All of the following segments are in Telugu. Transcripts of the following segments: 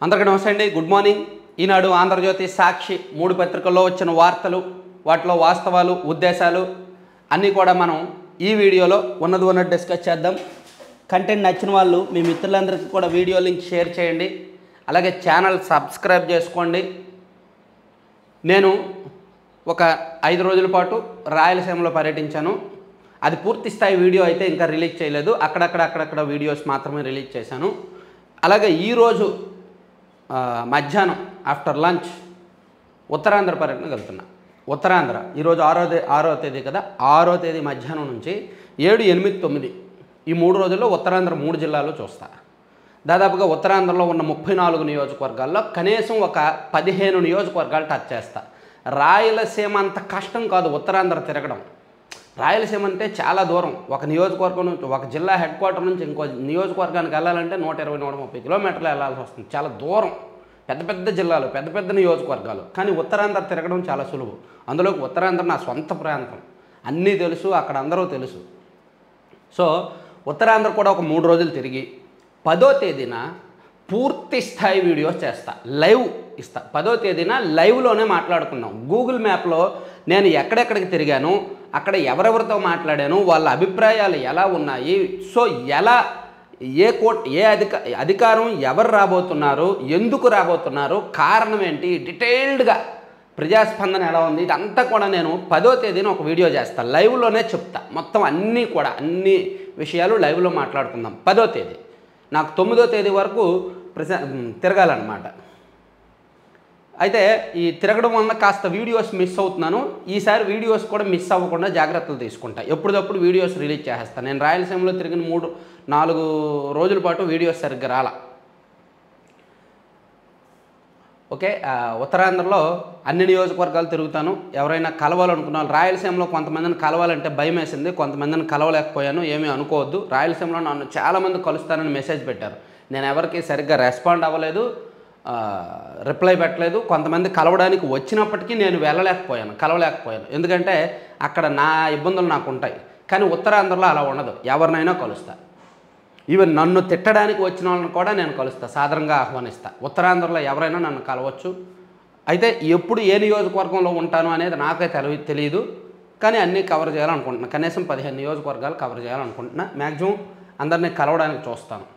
అందరికీ నమస్తే అండి. Good morning. ఈనాడు, ఆంధ్రజ్యోతి, సాక్షి మూడు పత్రికల్లో వచ్చిన వార్తలు, వాటిలో వాస్తవాలు, ఉద్దేశాలు అన్నీ కూడా మనం ఈ వీడియోలో ఉన్నది డిస్కస్ చేద్దాం. కంటెంట్ నచ్చిన వాళ్ళు మీ మిత్రులందరికీ కూడా వీడియో లింక్ షేర్ చేయండి. అలాగే ఛానల్ సబ్స్క్రైబ్ చేసుకోండి. నేను ఒక 5 రోజుల పాటు రాయలసీమలో పర్యటించాను. అది పూర్తి స్థాయి వీడియో అయితే ఇంకా రిలీజ్ చేయలేదు. అక్కడక్కడ వీడియోస్ మాత్రమే రిలీజ్ చేశాను. అలాగే ఈరోజు మధ్యాహ్నం ఆఫ్టర్ లంచ్ ఉత్తరాంధ్ర పర్యటనకు వెళ్తున్నా. ఉత్తరాంధ్ర ఈరోజు 6వ తేదీ కదా, 6వ తేదీ మధ్యాహ్నం నుంచి 7, 8, 9 ఈ 3 రోజుల్లో ఉత్తరాంధ్ర 3 జిల్లాలు చూస్తా. దాదాపుగా ఉత్తరాంధ్రలో ఉన్న 34 నియోజకవర్గాల్లో కనీసం ఒక 15 నియోజకవర్గాలు టచ్ చేస్తా. రాయలసీమ అంత కష్టం కాదు ఉత్తరాంధ్ర తిరగడం. రాయలసీమ అంటే చాలా దూరం. ఒక నియోజకవర్గం నుంచి, ఒక జిల్లా హెడ్ క్వార్టర్ నుంచి ఇంకో నియోజకవర్గానికి వెళ్ళాలంటే 120-130 కిలోమీటర్లు వెళ్ళాల్సి వస్తుంది. చాలా దూరం, పెద్ద పెద్ద జిల్లాలు, పెద్ద పెద్ద నియోజకవర్గాలు. కానీ ఉత్తరాంధ్ర తిరగడం చాలా సులువు. అందులోకి ఉత్తరాంధ్ర నా సొంత ప్రాంతం, అన్నీ తెలుసు, అక్కడ అందరూ తెలుసు. సో ఉత్తరాంధ్ర కూడా ఒక 3 రోజులు తిరిగి 10వ తేదీన పూర్తి స్థాయి వీడియోస్ చేస్తా, లైవ్ ఇస్తా. 10వ తేదీన లైవ్లోనే మాట్లాడుకున్నాం. గూగుల్ మ్యాప్లో నేను ఎక్కడెక్కడికి తిరిగాను, అక్కడ ఎవరెవరితో మాట్లాడాను, వాళ్ళ అభిప్రాయాలు ఎలా ఉన్నాయి, సో ఎలా ఏ అధికారం ఎవరు రాబోతున్నారు, ఎందుకు రాబోతున్నారు, కారణం ఏంటి, డీటెయిల్డ్గా ప్రజాస్పందన ఎలా ఉంది, ఇదంతా కూడా నేను 10వ తేదీన ఒక వీడియో చేస్తాను. లైవ్లోనే చెప్తా మొత్తం అన్ని విషయాలు లైవ్లో మాట్లాడుకుందాం. 10వ తేదీ నాకు 9వ తేదీ వరకు తిరగాలన్నమాట. అయితే ఈ తిరగడం వల్ల కాస్త వీడియోస్ మిస్ అవుతున్నాను. ఈసారి వీడియోస్ కూడా మిస్ అవ్వకుండా జాగ్రత్తలు తీసుకుంటా. ఎప్పటికప్పుడు వీడియోస్ రిలీజ్ చేస్తాను. నేను రాయలసీమలో తిరిగిన 3-4 రోజుల పాటు వీడియోస్ సరిగ్గా రాలా. ఓకే, ఉత్తరాంధ్రలో అన్ని నియోజకవర్గాలు తిరుగుతాను. ఎవరైనా కలవాలనుకున్న వాళ్ళు, రాయలసీమలో కొంతమందిని కలవాలంటే భయం వేసింది, కొంతమందిని కలవలేకపోయాను, ఏమీ అనుకోవద్దు. రాయలసీమలో నన్ను చాలామంది కలుస్తానని మెసేజ్ పెట్టారు. నేను ఎవరికి సరిగ్గా రెస్పాండ్ అవ్వలేదు, రిప్లై పెట్టలేదు. కొంతమంది కలవడానికి వచ్చినప్పటికీ నేను కలవలేకపోయాను. ఎందుకంటే అక్కడ నా ఇబ్బందులు నాకు ఉంటాయి. కానీ ఉత్తరాంధ్రలో అలా ఉండదు, ఎవరినైనా కలుస్తా. ఈవెన్ నన్ను తిట్టడానికి వచ్చిన వాళ్ళని కూడా నేను కలుస్తా, సాధారణంగా ఆహ్వానిస్తా. ఉత్తరాంధ్రలో ఎవరైనా నన్ను కలవచ్చు. అయితే ఎప్పుడు ఏ నియోజకవర్గంలో ఉంటాను అనేది నాకే తెలియదు. కానీ అన్నీ కవర్ చేయాలనుకుంటున్నా. కనీసం 15 నియోజకవర్గాలు కవర్ చేయాలనుకుంటున్నా. మ్యాక్సిమం అందరినీ కలవడానికి చూస్తాను.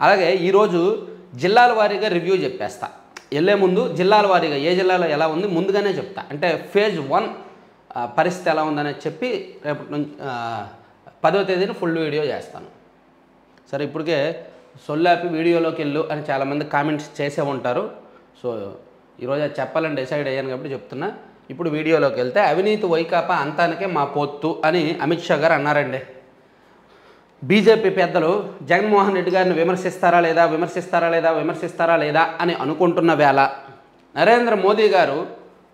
అలాగే ఈరోజు జిల్లాల వారీగా రివ్యూ చెప్పేస్తా. వెళ్ళే ముందు జిల్లాల వారీగా ఏ జిల్లాలో ఎలా ఉంది ముందుగానే చెప్తా. అంటే ఫేజ్ 1 పరిస్థితి ఎలా ఉందనేది చెప్పి రేపటి నుంచి 10వ తేదీన ఫుల్ వీడియో చేస్తాను. సరే, ఇప్పటికే సొల్లాపి వీడియోలోకి వెళ్ళు అని చాలామంది కామెంట్స్ చేసే ఉంటారు. సో ఈరోజు అది చెప్పాలని డిసైడ్ అయ్యాను కాబట్టి చెప్తున్నా. ఇప్పుడు వీడియోలోకి వెళ్తే, అవినీతి వైకాపా అంతానికే మా పొత్తు అని అమిత్ షా గారు అన్నారండి. బీజేపీ పెద్దలు జగన్మోహన్ రెడ్డి గారిని విమర్శిస్తారా లేదా అని అనుకుంటున్న వేళ నరేంద్ర మోదీ గారు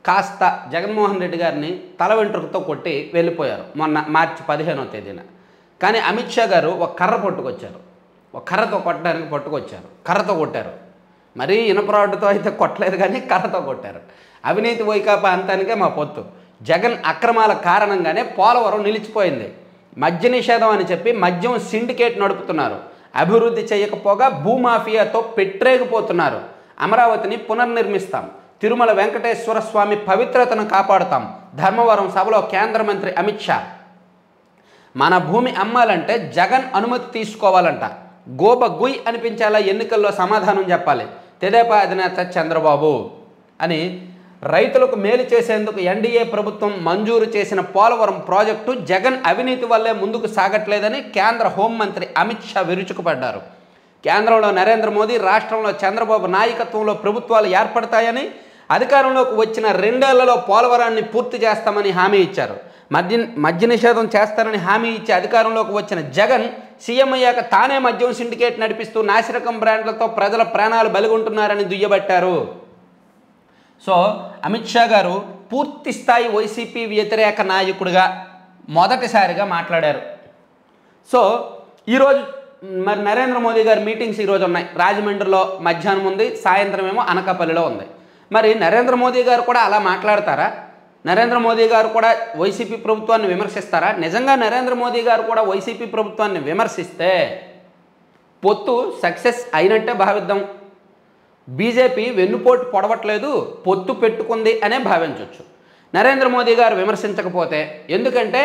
కాస్త జగన్మోహన్ రెడ్డి గారిని తల వెంట్రుకతో కొట్టి వెళ్ళిపోయారు మొన్న మార్చి 15వ తేదీన. కానీ అమిత్ షా గారు ఒక కర్ర పట్టుకొచ్చారు. ఒక కర్రతో కొట్టడానికి పట్టుకొచ్చారు, కర్రతో కొట్టారు. మరీ ఇనపరాడుతో అయితే కొట్టలేదు, కానీ కర్రతో కొట్టారు. అవినీతి వైకాపా అంతానికే మా పొత్తు. జగన్ అక్రమాల కారణంగానే పోలవరం నిలిచిపోయింది. మద్య నిషేధం అని చెప్పి మద్యం సిండికేట్ నడుపుతున్నారు. అభివృద్ధి చేయకపోగా భూమాఫియాతో పెట్టరేగిపోతున్నారు. అమరావతిని పునర్నిర్మిస్తాం, తిరుమల వెంకటేశ్వర స్వామి పవిత్రతను కాపాడుతాం. ధర్మవరం సభలో కేంద్ర మంత్రి అమిత్ షా. మన భూమి అమ్మాలంటే జగన్ అనుమతి తీసుకోవాలంట. గోబ గుయ్ అనిపించేలా ఎన్నికల్లో సమాధానం చెప్పాలి తెదేపా అధినేత చంద్రబాబు అని. రైతులకు మేలు చేసేందుకు ఎన్డీఏ ప్రభుత్వం మంజూరు చేసిన పోలవరం ప్రాజెక్టు జగన్ అవినీతి వల్లే ముందుకు సాగట్లేదని కేంద్ర హోంమంత్రి అమిత్ షా విరుచుకుపడ్డారు. కేంద్రంలో నరేంద్ర మోదీ, రాష్ట్రంలో చంద్రబాబు నాయకత్వంలో ప్రభుత్వాలు ఏర్పడతాయని, అధికారంలోకి వచ్చిన 2 ఏళ్లలో పోలవరాన్ని పూర్తి చేస్తామని హామీ ఇచ్చారు. మద్య నిషేధం చేస్తారని హామీ ఇచ్చి అధికారంలోకి వచ్చిన జగన్ సీఎం అయ్యాక తానే మద్యం సిండికేట్ నడిపిస్తూ నాసిరకం బ్రాండ్లతో ప్రజల ప్రాణాలు బలిగొంటున్నారని దుయ్యబట్టారు. సో అమిత్ షా గారు పూర్తి స్థాయి వైసీపీ వ్యతిరేక నాయకుడిగా మొదటిసారిగా మాట్లాడారు. సో ఈరోజు మరి నరేంద్ర మోదీ గారి మీటింగ్స్ ఈరోజు ఉన్నాయి. రాజమండ్రిలో మధ్యాహ్నం ఉంది, సాయంత్రం ఏమో అనకాపల్లిలో ఉంది. మరి నరేంద్ర మోదీ గారు కూడా అలా మాట్లాడతారా? నరేంద్ర మోదీ గారు కూడా వైసీపీ ప్రభుత్వాన్ని విమర్శిస్తారా? నిజంగా నరేంద్ర మోదీ గారు కూడా వైసీపీ ప్రభుత్వాన్ని విమర్శిస్తే పొత్తు సక్సెస్ అయినట్టే భావిద్దాం. బీజేపీ వెన్నుపోటు పొడవట్లేదు, పొత్తు పెట్టుకుంది అనే భావించవచ్చు. నరేంద్ర మోదీ గారు విమర్శించకపోతే, ఎందుకంటే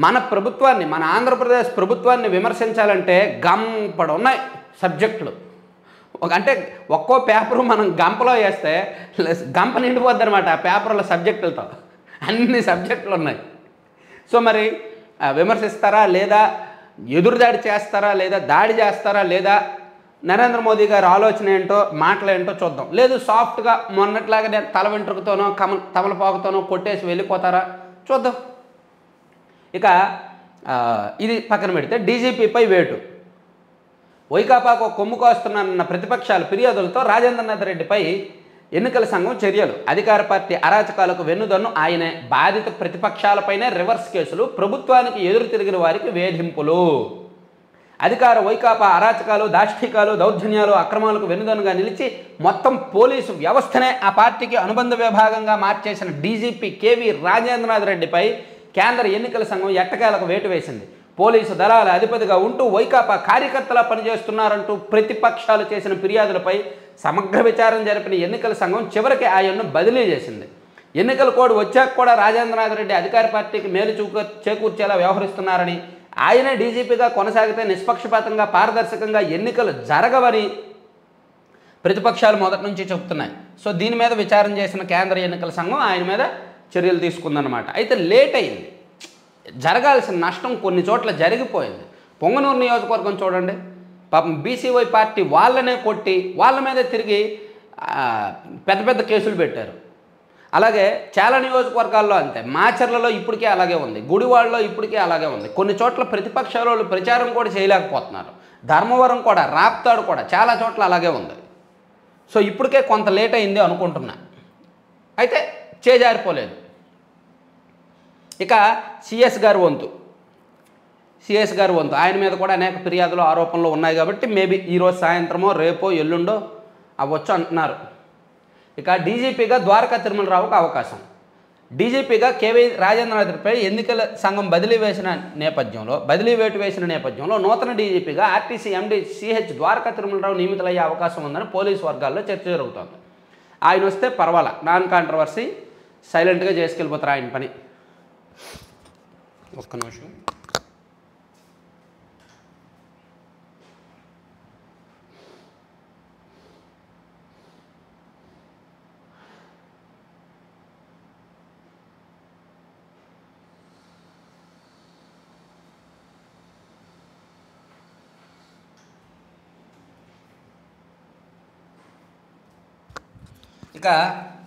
మన ప్రభుత్వాన్ని, మన ఆంధ్రప్రదేశ్ ప్రభుత్వాన్ని విమర్శించాలంటే గంపడు ఉన్నాయి సబ్జెక్టులు. అంటే ఒక్కో పేపరు మనం గంపలో వేస్తే గంప నిండిపోద్ది అనమాట ఆ పేపర్ల సబ్జెక్టులతో. అన్ని సబ్జెక్టులు ఉన్నాయి. సో మరి విమర్శిస్తారా లేదా, ఎదురుదాడి చేస్తారా లేదా, దాడి చేస్తారా లేదా, నరేంద్ర మోదీ గారి ఆలోచన ఏంటో, మాటలు ఏంటో చూద్దాం. లేదు సాఫ్ట్గా మొన్నట్లాగానే తల వెంట్రుకతోనో తమలపాకుతోనో కొట్టేసి వెళ్ళిపోతారా చూద్దాం. ఇక ఇది పక్కన పెడితే డీజీపీపై వేటు. వైకాపాకు కొమ్ము కాస్తున్నారన్న ప్రతిపక్షాల ఫిర్యాదులతో రాజేంద్రనాథ్ రెడ్డిపై ఎన్నికల సంఘం చర్యలు. అధికార పార్టీ అరాచకాలకు వెన్నుదన్ను ఆయనే. బాధిత ప్రతిపక్షాలపైనే రివర్స్ కేసులు. ప్రభుత్వానికి ఎదురు తిరిగిన వారికి వేధింపులు. అధికార వైకాపా అరాచకాలు, దాష్టికాలు, దౌర్జన్యాలు, అక్రమాలకు వెన్నుదన్నుగా నిలిచి మొత్తం పోలీసు వ్యవస్థనే ఆ పార్టీకి అనుబంధ విభాగంగా మార్చేసిన డీజీపీ కేవీ రాజేంద్రనాథ్ రెడ్డిపై కేంద్ర ఎన్నికల సంఘం ఎట్టకేలకు వేటు వేసింది. పోలీసు దళాల అధిపతిగా ఉంటూ వైకాపా కార్యకర్తలా పనిచేస్తున్నారంటూ ప్రతిపక్షాలు చేసిన ఫిర్యాదులపై సమగ్ర విచారణ జరిపిన ఎన్నికల సంఘం చివరికి ఆయన్ను బదిలీ చేసింది. ఎన్నికల కోడ్ వచ్చాక కూడా రాజేంద్రనాథ్ రెడ్డి అధికార పార్టీకి మేలు చేకూర్చేలా వ్యవహరిస్తున్నారని, ఆయనే డీజీపీగా కొనసాగితే నిష్పక్షపాతంగా, పారదర్శకంగా ఎన్నికలు జరగవని ప్రతిపక్షాలు మొదటి నుంచి చెబుతున్నాయి. సో దీని మీద విచారణ చేసిన కేంద్ర ఎన్నికల సంఘం ఆయన మీద చర్యలు తీసుకుందన్నమాట. అయితే లేట్ అయింది. జరగాల్సిన నష్టం కొన్ని చోట్ల జరిగిపోయింది. పొంగనూరు నియోజకవర్గం చూడండి, పాపం బీసీవై పార్టీ వాళ్ళనే కొట్టి వాళ్ళ మీద తిరిగి పెద్ద పెద్ద కేసులు పెట్టారు. అలాగే చాలా నియోజకవర్గాల్లో అంతే. మాచర్లలో ఇప్పటికే అలాగే ఉంది, గుడివాడలో ఇప్పటికే అలాగే ఉంది. కొన్ని చోట్ల ప్రతిపక్షాల వాళ్ళు ప్రచారం కూడా చేయలేకపోతున్నారు. ధర్మవరం కూడా, రాప్తాడు కూడా చాలా చోట్ల అలాగే ఉంది. సో ఇప్పటికే కొంత లేట్ అయింది అనుకుంటున్నా. అయితే చేజారిపోలేదు. ఇక సిఎస్ గారి వంతు. ఆయన మీద కూడా అనేక ఫిర్యాదులు, ఆరోపణలు ఉన్నాయి కాబట్టి మేబీ ఈరోజు సాయంత్రమో రేపో ఎల్లుండో అవ్వచ్చు అంటున్నారు. ఇక డీజీపీగా ద్వారకా తిరుమలరావుకు అవకాశం. డీజీపీగా కేవీ రాజేంద్రనాథ్పై ఎన్నికల సంఘం బదిలీ వేటు వేసిన నేపథ్యంలో నూతన డీజీపీగా RTC MD CH Dwaraka Tirumalarao నియమితులయ్యే అవకాశం ఉందని పోలీసు వర్గాల్లో చర్చ జరుగుతోంది. ఆయన వస్తే పర్వాలా, నాన్ కాంట్రవర్సీ, సైలెంట్గా చేసుకెళ్ళిపోతారు ఆయన పని. ఒక్క నిమిషం. ఇక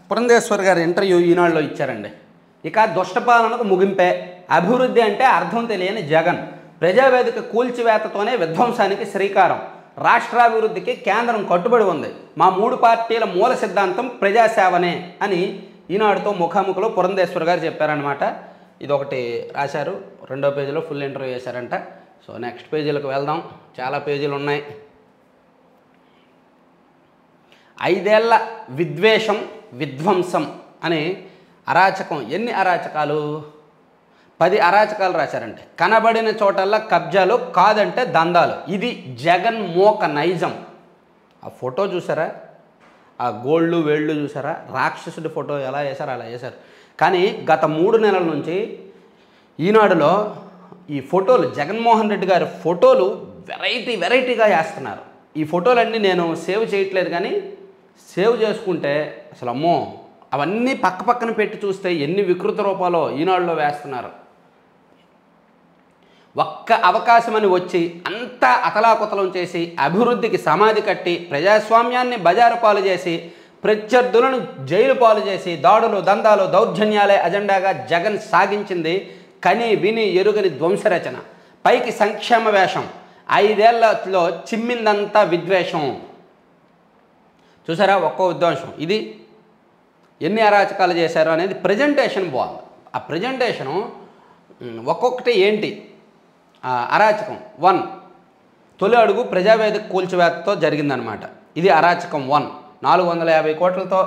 పురంధేశ్వర్ గారి ఇంటర్వ్యూ ఈనాడులో ఇచ్చారండి. ఇక దుష్టపాలనకు ముగింపే. అభివృద్ధి అంటే అర్థం తెలియని జగన్. ప్రజావేదిక కూల్చివేతతోనే విధ్వంసానికి శ్రీకారం. రాష్ట్రాభివృద్ధికి కేంద్రం కట్టుబడి ఉంది. మా 3 పార్టీల మూల సిద్ధాంతం ప్రజాసేవనే అని ఈనాడుతో ముఖాముఖిలో పురంధేశ్వర్ గారు చెప్పారనమాట. ఇదొకటి రాశారు. 2వ పేజీలో ఫుల్ ఇంటర్వ్యూ చేశారంట. సో నెక్స్ట్ పేజీలకు వెళ్దాం. చాలా పేజీలు ఉన్నాయి. 5 ఏళ్ల విద్వేషం, విధ్వంసం అని అరాచకం. ఎన్ని అరాచకాలు? 10 అరాచకాలు రాశారంటే. కనబడిన చోటల్లా కబ్జాలు, కాదంటే దందాలు. ఇది జగన్ మోక నైజం. ఆ ఫోటో చూసారా? ఆ గోళ్ళు వేళ్ళు చూసారా? రాక్షసుడి ఫోటో ఎలా వేశారు అలా వేశారు. కానీ గత 3 నెలల నుంచి ఈనాడులో ఈ ఫోటోలు, జగన్మోహన్ రెడ్డి గారి ఫోటోలు వెరైటీగా వేస్తున్నారు. ఈ ఫోటోలన్నీ నేను సేవ్ చేయట్లేదు, కానీ సేవ్ చేసుకుంటే అసలు అమ్మో, అవన్నీ పక్కన పెట్టి చూస్తే ఎన్ని వికృత రూపాలో ఈనాడులో వేస్తున్నారు. ఒక్క అవకాశమని వచ్చి అంతా అతలాకుతలం చేసి, అభివృద్ధికి సమాధి కట్టి, ప్రజాస్వామ్యాన్ని బజారు పాలు చేసి, ప్రత్యర్థులను జైలు పాలు చేసి, దాడులు, దందాలు, దౌర్జన్యాలే అజెండాగా జగన్ సాగించింది కని విని ఎరుగని ధ్వంసరచన. పైకి సంక్షేమ వేషం, 5 ఏళ్లలో చిమ్మిందంతా విద్వేషం. చూసారా ఒక్కో విధ్వంసం. ఇది ఎన్ని అరాచకాలు చేశారు అనేది ప్రజెంటేషన్ బాగుంది. ఆ ప్రజెంటేషను ఒక్కొక్కటి ఏంటి అరాచకం. 1 తొలి అడుగు ప్రజావేదిక కూల్చివేతతో జరిగిందనమాట. ఇది అరాచకం 1. 450 కోట్లతో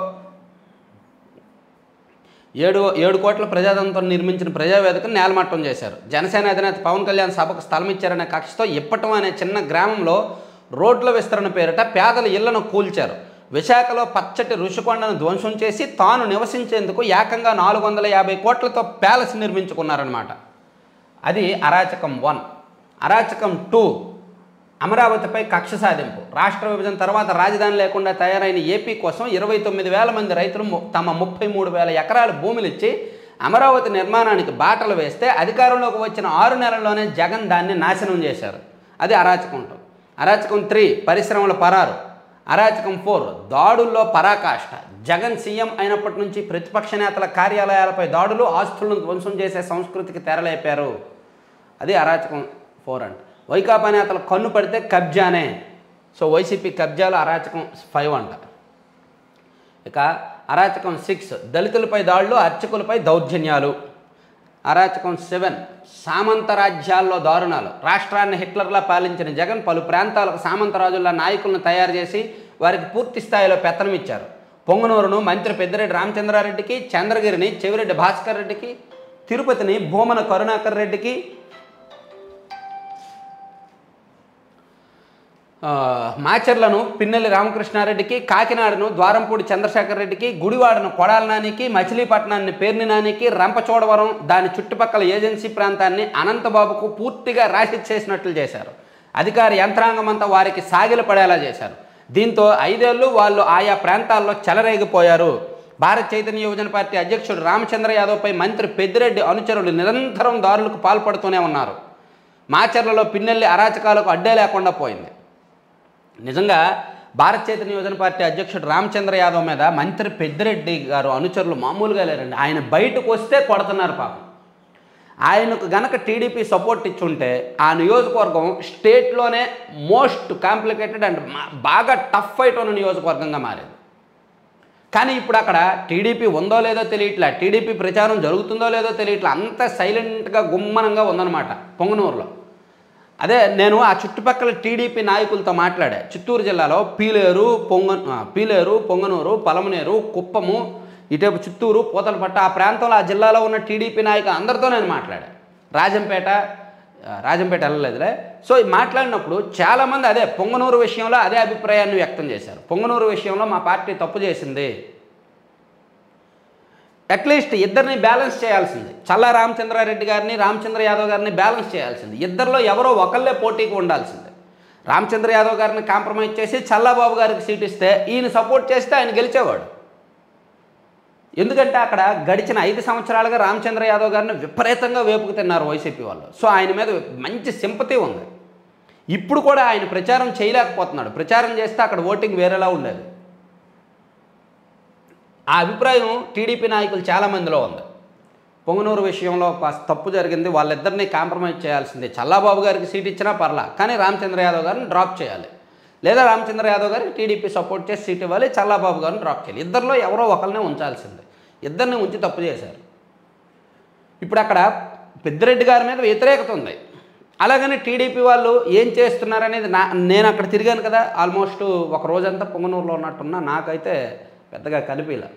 ఏడు కోట్ల ప్రజాధనంతో నిర్మించిన ప్రజావేదికను నేలమట్టం చేశారు. జనసేన అధినేత పవన్ కళ్యాణ్ సభకు స్థలం ఇచ్చారనే కక్షతో ఇప్పటం అనే చిన్న గ్రామంలో రోడ్ల విస్తరణ పేరిట పేదల ఇళ్లను కూల్చారు. విశాఖలో పచ్చటి ఋషికొండను ధ్వంసం చేసి తాను నివసించేందుకు ఏకంగా 450 కోట్లతో ప్యాలెస్ నిర్మించుకున్నారన్నమాట. అది అరాచకం 1. అరాచకం 2, అమరావతిపై కక్ష సాధింపు. రాష్ట్ర విభజన తర్వాత రాజధాని లేకుండా తయారైన ఏపీ కోసం 29,000 మంది రైతులు తమ 33,000 ఎకరాల భూములు ఇచ్చి అమరావతి నిర్మాణానికి బాటలు వేస్తే అధికారంలోకి వచ్చిన 6 నెలల్లోనే జగన్ దాన్ని నాశనం చేశారు. అది అరాచకం 2. అరాచకం 3, పరిశ్రమల పరారు. అరాచకం 4, దాడుల్లో పరాకాష్ట. జగన్ సీఎం అయినప్పటి నుంచి ప్రతిపక్ష నేతల కార్యాలయాలపై దాడులు, ఆస్తులను ధ్వంసం చేసే సంస్కృతికి తెరలేపారు. అది అరాచకం 4 అంట. వైకాపా నేతలు కన్ను పడితే కబ్జానే. సో వైసీపీ కబ్జాలు అరాచకం 5 అంట. ఇక అరాచకం 6, దళితులపై దాడులు, అర్చకులపై దౌర్జన్యాలు. అరాచకం 7, సామంత రాజ్యాల్లో దారుణాలు. రాష్ట్రాన్ని హిట్లర్లా పాలించిన జగన్ పలు ప్రాంతాలకు సామంతరాజుల నాయకులను తయారు చేసి వారికి పూర్తి స్థాయిలో పెత్తనం ఇచ్చారు. పొంగనూరును మంత్రి పెద్దిరెడ్డి రామచంద్రారెడ్డికి, చంద్రగిరిని చెవిరెడ్డి భాస్కర్ రెడ్డికి, తిరుపతిని భూమన కరుణాకర్ రెడ్డికి, మాచర్లను పిన్నెల్లి రామకృష్ణారెడ్డికి, కాకినాడను ద్వారంపూడి చంద్రశేఖర్ రెడ్డికి, గుడివాడను కొడాల నానికి, మచిలీపట్నాన్ని పేర్ని నానికి, రంపచోడవరం దాని చుట్టుపక్కల ఏజెన్సీ ప్రాంతాన్ని అనంతబాబుకు పూర్తిగా రాసిచ్చేసినట్లు చేశారు. అధికార యంత్రాంగం అంతా వారికి సాగిలపడేలా చేశారు. దీంతో 5 ఏళ్లు వాళ్ళు ఆయా ప్రాంతాల్లో చెలరేగిపోయారు. భారత చైతన్య యువజన పార్టీ అధ్యక్షుడు రామచంద్ర యాదవ్పై మంత్రి పెద్దిరెడ్డి అనుచరులు నిరంతరం దారులకు పాల్పడుతూనే ఉన్నారు. మాచర్లలో పిన్నెల్లి అరాచకాలకు అడ్డే లేకుండా పోయింది. నిజంగా భారత చైతన్య యువజన పార్టీ అధ్యక్షుడు రామచంద్ర యాదవ్ మీద మంత్రి పెద్దిరెడ్డి గారు అనుచరులు మామూలుగా లేరండి. ఆయన బయటకు వస్తే కొడుతున్నారు పాపం. ఆయనకు గనక టీడీపీ సపోర్ట్ ఇచ్చుంటే ఆ నియోజకవర్గం స్టేట్లోనే మోస్ట్ కాంప్లికేటెడ్ అండ్ బాగా టఫ్ ఫైట్ ఉన్న నియోజకవర్గంగా మారేది. కానీ ఇప్పుడు అక్కడ టీడీపీ ఉందో లేదో తెలియట్లే, టీడీపీ ప్రచారం జరుగుతుందో లేదో తెలియట్లే, అంత సైలెంట్గా గుమ్మనంగా ఉందన్నమాట పొంగనూరులో. అదే నేను ఆ చుట్టుపక్కల టీడీపీ నాయకులతో మాట్లాడా. చిత్తూరు జిల్లాలో పీలేరు, పొంగనూరు, పలమనేరు, కుప్పము, ఇటేపు చిత్తూరు, పూతలపట్ట ఆ ప్రాంతంలో ఆ జిల్లాలో ఉన్న టీడీపీ నాయకులు అందరితో నేను మాట్లాడా. రాజంపేట వెళ్ళలేదులే. సో మాట్లాడినప్పుడు చాలామంది అదే పొంగనూరు విషయంలో అదే అభిప్రాయాన్ని వ్యక్తం చేశారు. పొంగనూరు విషయంలో మా పార్టీ తప్పు చేసింది, అట్లీస్ట్ ఇద్దరిని బ్యాలెన్స్ చేయాల్సింది. చల్లా రామచంద్రారెడ్డి గారిని, రామచంద్ర యాదవ్ గారిని బ్యాలెన్స్ చేయాల్సింది. ఇద్దరిలో ఎవరో ఒకళ్ళే పోటీకి ఉండాల్సిందే. రామచంద్ర యాదవ్ గారిని కాంప్రమైజ్ చేసి చల్లాబాబు గారికి సీట్ ఇస్తే ఈయన సపోర్ట్ చేస్తే ఆయన గెలిచేవాడు. ఎందుకంటే అక్కడ గడిచిన 5 సంవత్సరాలుగా రామచంద్ర యాదవ్ గారిని విపరీతంగా వేపుకు తిన్నారు వైసీపీ వాళ్ళు. సో ఆయన మీద మంచి సింపతి ఉంది. ఇప్పుడు కూడా ఆయన ప్రచారం చేయలేకపోతున్నాడు. ప్రచారం చేస్తే అక్కడ ఓటింగ్ వేరేలా ఉండేది. ఆ అభిప్రాయం టీడీపీ నాయకులు చాలామందిలో ఉంది. పొంగనూరు విషయంలో తప్పు జరిగింది, వాళ్ళిద్దరినీ కాంప్రమైజ్ చేయాల్సిందే. చల్లాబాబు గారికి సీట్ ఇచ్చినా పర్లా, కానీ రామచంద్ర యాదవ్ గారిని డ్రాప్ చేయాలి. లేదా రామచంద్ర యాదవ్ గారికి టీడీపీ సపోర్ట్ చేసి సీట్ ఇవ్వాలి, చల్లాబాబు గారిని డ్రాప్ చేయాలి. ఇద్దరిలో ఎవరో ఒకరినే ఉంచాల్సిందే. ఇద్దరిని ఉంచి తప్పు చేశారు. ఇప్పుడు అక్కడ పెద్దిరెడ్డి గారి మీద వ్యతిరేకత ఉంది. అలాగని టీడీపీ వాళ్ళు ఏం చేస్తున్నారనేది నేను అక్కడ తిరిగాను కదా, ఆల్మోస్ట్ ఒక రోజంతా పొంగనూరులో ఉన్నట్టున్నా, నాకైతే పెద్దగా కనిపిలా.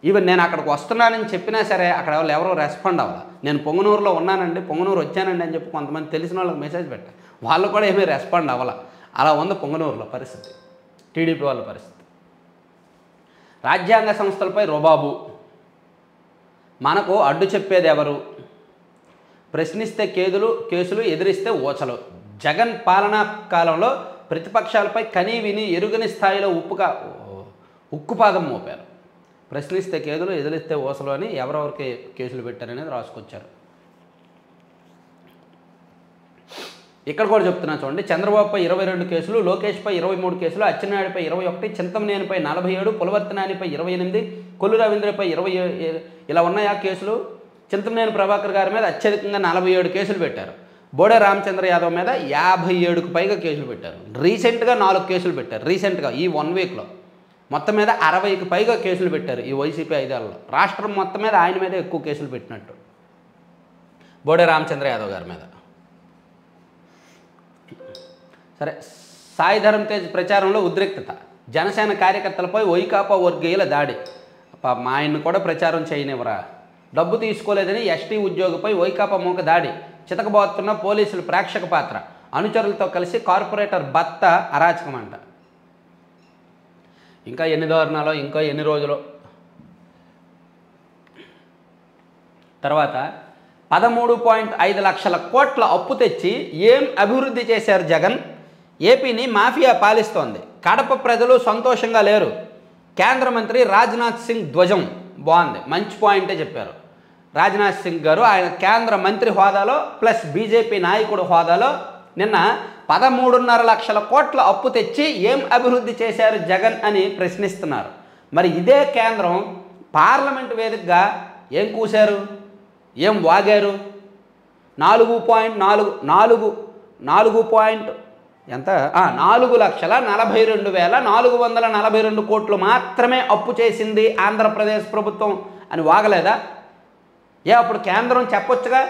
ఈవెన్ నేను అక్కడికి వస్తున్నానని చెప్పినా సరే అక్కడ వాళ్ళు ఎవరో రెస్పాండ్ అవ్వాలి. నేను పొంగనూరులో ఉన్నానండి, పొంగనూరు వచ్చానండి అని చెప్పి కొంతమంది తెలిసిన వాళ్ళకి మెసేజ్ పెట్టాను, వాళ్ళు కూడా ఏమీ రెస్పాండ్ అవ్వాలి. అలా ఉంది పొంగనూరులో పరిస్థితి, టీడీపీ వాళ్ళ పరిస్థితి. రాజ్యాంగ సంస్థలపై రుబాబు. మనకు అడ్డు చెప్పేది ఎవరు? ప్రశ్నిస్తే కేసులు, ఎదిరిస్తే ఓచలు. జగన్ పాలనా కాలంలో ప్రతిపక్షాలపై కనీ విని ఎరుగని స్థాయిలో ఉక్కుపాదం మోపారు. ప్రశ్నిస్తే కేదులు, ఎదిరిస్తే ఓసలు అని ఎవరెవరికి కేసులు పెట్టారనేది రాసుకొచ్చారు. ఇక్కడ కూడా చెప్తున్నా చూడండి. చంద్రబాబుపై 22 కేసులు, లోకేష్పై 23 కేసులు, అచ్చెన్నాయుడిపై 21, చింతమనేనిపై 47, పులవర్తినానిపై 28, కొల్లు రవీంద్రపై 20 ఇలా ఉన్నాయా కేసులు. చింతమనేని ప్రభాకర్ గారి మీద అత్యధికంగా 47 కేసులు పెట్టారు. బోడే రామచంద్ర యాదవ్ మీద 57కు పైగా కేసులు పెట్టారు. రీసెంట్గా 4 కేసులు పెట్టారు. రీసెంట్గా ఈ 1 వీక్లో మొత్తం మీద 60కి పైగా కేసులు పెట్టారు ఈ వైసీపీ 5 ఏళ్లలో. రాష్ట్రం మొత్తం మీద ఆయన మీద ఎక్కువ కేసులు పెట్టినట్టు బోడే రామచంద్ర యాదవ్ గారి మీద. సరే, సాయి ధరమ్ తేజ్ ప్రచారంలో ఉద్రిక్తత. జనసేన కార్యకర్తలపై వైకాపా వర్గీయుల దాడి. మా ఆయన్ని కూడా ప్రచారం చేయనివ్వరా. డబ్బు తీసుకోలేదని ఎస్టీ ఉద్యోగిపై వైకాపా మూక దాడి, చితకబోతున్న పోలీసులు ప్రేక్షక పాత్ర, అనుచరులతో కలిసి కార్పొరేటర్ భర్త అరాచకమంట. ఇంకా ఎన్ని దారుణాలో, ఇంకా ఎన్ని రోజులు. తర్వాత 13.5 లక్షల కోట్ల అప్పు తెచ్చి ఏం అభివృద్ధి చేశారు జగన్? ఏపీని మాఫియా పాలిస్తోంది. కడప ప్రజలు సంతోషంగా లేరు. కేంద్ర మంత్రి రాజ్నాథ్ సింగ్ ధ్వజం. బాగుంది, మంచి పాయింటే చెప్పారు రాజ్నాథ్ సింగ్ గారు. ఆయన కేంద్ర మంత్రి హోదాలో ప్లస్ బీజేపీ నాయకుడు హోదాలో నిన్న 13.5 లక్షల కోట్ల అప్పు తెచ్చి ఏం అభివృద్ధి చేశారు జగన్ అని ప్రశ్నిస్తున్నారు. మరి ఇదే కేంద్రం పార్లమెంటు వేదికగా ఏం కూశారు, ఏం వాగారు? 4,42,442 కోట్లు మాత్రమే అప్పు చేసింది ఆంధ్రప్రదేశ్ ప్రభుత్వం అని వాగలేదా? అప్పుడు కేంద్రం చెప్పొచ్చుగా,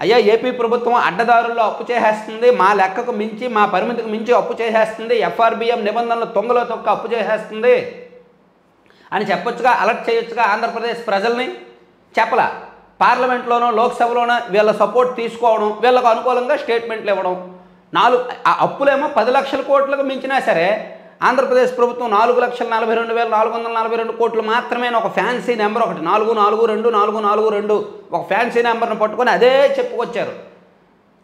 అయ్యా ఏపీ ప్రభుత్వం అడ్డదారుల్లో అప్పు చేసేస్తుంది, మా లెక్కకు మించి, మా పరిమితికి మించి అప్పు చేసేస్తుంది, ఎఫ్ఆర్బిఎం నిబంధనలు తొంగలో తొక్క అప్పు చేసేస్తుంది అని చెప్పొచ్చుగా, అలర్ట్ చేయొచ్చుగా ఆంధ్రప్రదేశ్ ప్రజల్ని. చెప్పలా. పార్లమెంట్లోనో లోక్సభలోనో వీళ్ళ సపోర్ట్ తీసుకోవడం, వీళ్ళకు అనుకూలంగా స్టేట్మెంట్లు ఇవ్వడం. అప్పులేమో 10 లక్షల కోట్లకు మించినా సరే ఆంధ్రప్రదేశ్ ప్రభుత్వం 4,42,442 కోట్లు మాత్రమే ఒక ఫ్యాన్సీ నెంబర్, ఒకటి 442 ఒక ఫ్యాన్సీ నెంబర్ను పట్టుకొని అదే చెప్పుకొచ్చారు.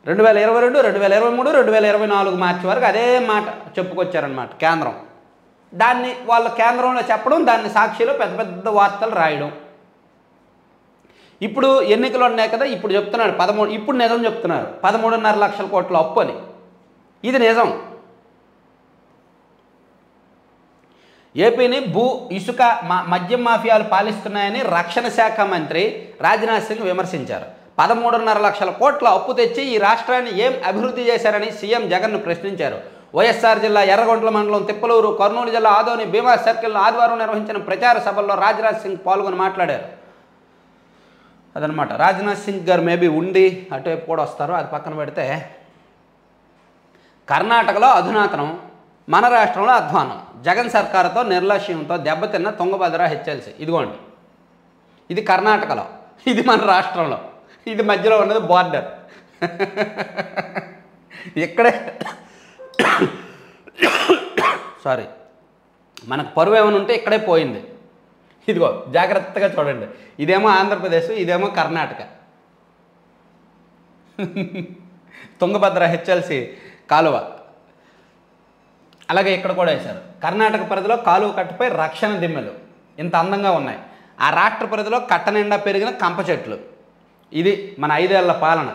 2022, 2023, 2024 మార్చి వరకు అదే మాట చెప్పుకొచ్చారనమాట కేంద్రం. దాన్ని వాళ్ళ కేంద్రంలో చెప్పడం, దాన్ని సాక్షిలో పెద్ద పెద్ద వార్తలు రాయడం. ఇప్పుడు ఎన్నికలు ఉన్నాయి కదా, ఇప్పుడు చెప్తున్నాడు ఇప్పుడు నిజం చెప్తున్నారు 13.5 లక్షల కోట్ల అప్పు అని. ఇది నిజం. ఏపీని ఇసుక మద్యం మాఫియాలు పాలిస్తున్నాయని రక్షణ శాఖ మంత్రి రాజ్నాథ్ సింగ్ విమర్శించారు. 13.5 లక్షల కోట్ల అప్పు తెచ్చి ఈ రాష్ట్రాన్ని ఏం అభివృద్ధి చేశారని సీఎం జగన్ను ప్రశ్నించారు. వైఎస్ఆర్ జిల్లా ఎర్రగొంట్ల మండలం తిప్పలూరు, కర్నూలు జిల్లా ఆదోని భీమా సర్కిల్లో ఆదివారం నిర్వహించిన ప్రచార సభల్లో రాజ్నాథ్ సింగ్ పాల్గొని మాట్లాడారు. అదనమాట. రాజ్నాథ్ సింగ్ గారు మేబీ ఉండి అటువైపు కూడా వస్తారు. అది పక్కన పెడితే కర్ణాటకలో అధునాతనం, మన రాష్ట్రంలో అధ్వానం. జగన్ సర్కారుతో నిర్లక్ష్యంతో దెబ్బతిన్న తుంగభద్ర హెచ్ఎల్సీ. ఇదిగోండి, ఇది కర్ణాటకలో, ఇది మన రాష్ట్రంలో, ఇది మధ్యలో ఉన్నది బార్డర్. ఇక్కడే సారీ, మనకు పరువు ఏమైనా ఉంటే ఇక్కడే పోయింది. ఇదిగో జాగ్రత్తగా చూడండి, ఇదేమో ఆంధ్రప్రదేశ్, ఇదేమో కర్ణాటక. తుంగభద్ర హెచ్ఎల్సీ కాలువ. అలాగే ఇక్కడ కూడా వేశారు. కర్ణాటక పరిధిలో కాలువ కట్టుపై రక్షణ దిమ్మెలు ఇంత అందంగా ఉన్నాయి. ఆ రాష్ట్ర పరిధిలో కట్ట నిండా పెరిగిన కంప చెట్లు. ఇది మన 5 ఏళ్ల పాలన.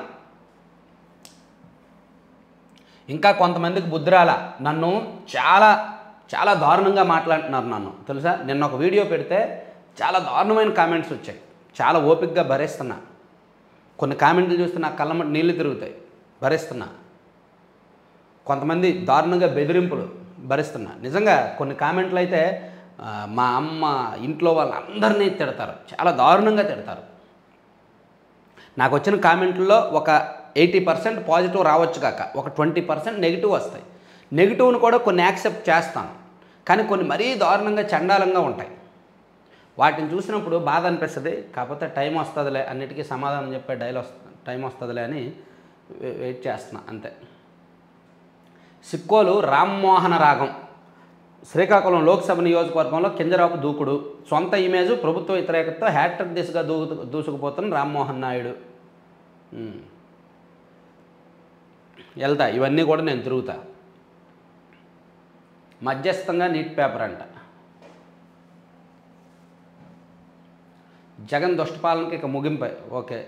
ఇంకా కొంతమందికి బుద్ధిరాల. నన్ను చాలా చాలా దారుణంగా మాట్లాడుతున్నారు. నన్ను తెలుసా, నిన్న ఒక వీడియో పెడితే చాలా దారుణమైన కామెంట్స్ వచ్చాయి. చాలా ఓపికగా భరిస్తున్నా. కొన్ని కామెంట్లు చూస్తే నా కళ్ళ నీళ్ళు తిరుగుతాయి, భరిస్తున్నా. కొంతమంది దారుణంగా బెదిరింపులు భరిస్తున్నా. నిజంగా కొన్ని కామెంట్లు అయితే మా అమ్మ, ఇంట్లో వాళ్ళందరినీ తిడతారు, చాలా దారుణంగా తిడతారు. నాకు వచ్చిన కామెంట్లలో ఒక 80% పాజిటివ్ రావచ్చు కాక ఒక 20% నెగిటివ్ వస్తాయి. నెగిటివ్ను కూడా కొన్ని యాక్సెప్ట్ చేస్తాను, కానీ కొన్ని మరీ దారుణంగా చండాలంగా ఉంటాయి. వాటిని చూసినప్పుడు బాధ అనిపిస్తుంది. కాకపోతే టైం వస్తుందిలే, అన్నిటికీ సమాధానం చెప్పే టైం వస్తుందిలే అని వెయిట్ చేస్తున్నా అంతే. సిక్కోలు రామ్మోహన రాగం. శ్రీకాకుళం లోక్సభ నియోజకవర్గంలో కింజరాపు దూకుడు. సొంత ఇమేజు, ప్రభుత్వ వ్యతిరేకతతో హ్యాట్రిక్ దిశగా దూసుకుపోతున్న రామ్మోహన్ నాయుడు. వెళ్తా, ఇవన్నీ కూడా నేను తిరుగుతా. మధ్యస్థంగా నీట్ పేపర్ అంట. జగన్ దుష్టపాలనకి ఇక ముగింపై. ఓకే,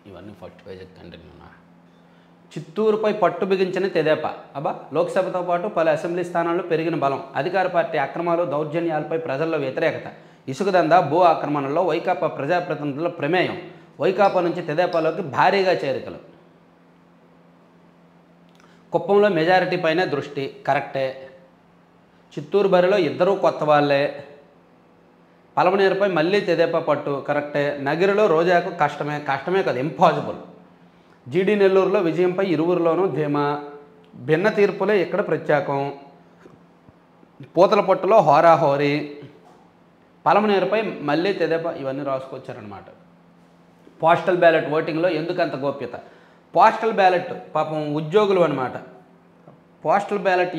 ఇవన్నీ ఫస్ట్ పేజ్ కంటిన్యూ. చిత్తూరుపై పట్టు బిగించిన తెదేపా. లోక్సభతో పాటు పలు అసెంబ్లీ స్థానాల్లో పెరిగిన బలం. అధికార పార్టీ అక్రమాలు, దౌర్జన్యాలపై ప్రజల్లో వ్యతిరేకత. ఇసుక దందా, భూ ఆక్రమణలో వైకాపా ప్రజాప్రతినిధుల ప్రమేయం. వైకాపా నుంచి తెదేపాలోకి భారీగా చేరికలు. కుప్పంలో మెజారిటీ పైనే దృష్టి. కరెక్టే. చిత్తూరు బరిలో ఇద్దరూ కొత్త వాళ్ళే. పలమనేరుపై మళ్ళీ తెదేపా పట్టు. కరెక్టే. నగిరిలో రోజాకు కష్టమే కదా, ఇంపాసిబుల్. జీడీ నెల్లూరులో విజయంపై ఇరువురిలోనూ ధీమా. భిన్న తీర్పులే ఇక్కడ ప్రత్యేకం. పూతలపట్టులో హోరాహోరీ. పలమనేరుపై మళ్ళీ తెదేపా ఇవన్నీ రాసుకొచ్చారనమాట. పోస్టల్ బ్యాలెట్ ఓటింగ్లో ఎందుకంత గోప్యత? పోస్టల్ బ్యాలెట్ పాపం ఉద్యోగులు అనమాట. పోస్టల్ బ్యాలెట్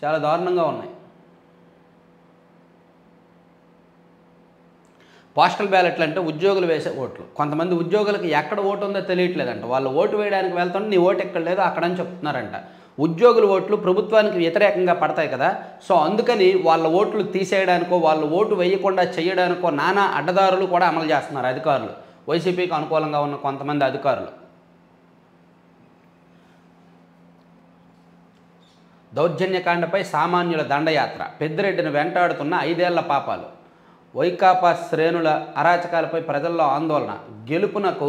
చాలా దారుణంగా ఉన్నాయి. పోస్టల్ బ్యాలెట్లు అంటే ఉద్యోగులు వేసే ఓట్లు. కొంతమంది ఉద్యోగులకు ఎక్కడ ఓటు ఉందో తెలియట్లేదంట. వాళ్ళు ఓటు వేయడానికి వెళ్తుంటే నీ ఓటు ఎక్కడ లేదో అక్కడని చెప్తున్నారంట. ఉద్యోగుల ఓట్లు ప్రభుత్వానికి వ్యతిరేకంగా పడతాయి కదా, సో అందుకని వాళ్ళ ఓట్లు తీసేయడానికో వాళ్ళ ఓటు వేయకుండా చేయడానికో నానా అడ్డదారులు కూడా అమలు చేస్తున్నారు అధికారులు, వైసీపీకి అనుకూలంగా ఉన్న కొంతమంది అధికారులు. దౌర్జన్యకాండపై సామాన్యుల దండయాత్ర, పెద్దిరెడ్డిని వెంటాడుతున్న 5 ఏళ్ల పాపాలు, వైకాపా శ్రేణుల అరాచకాలపై ప్రజల్లో ఆందోళన, గెలుపునకు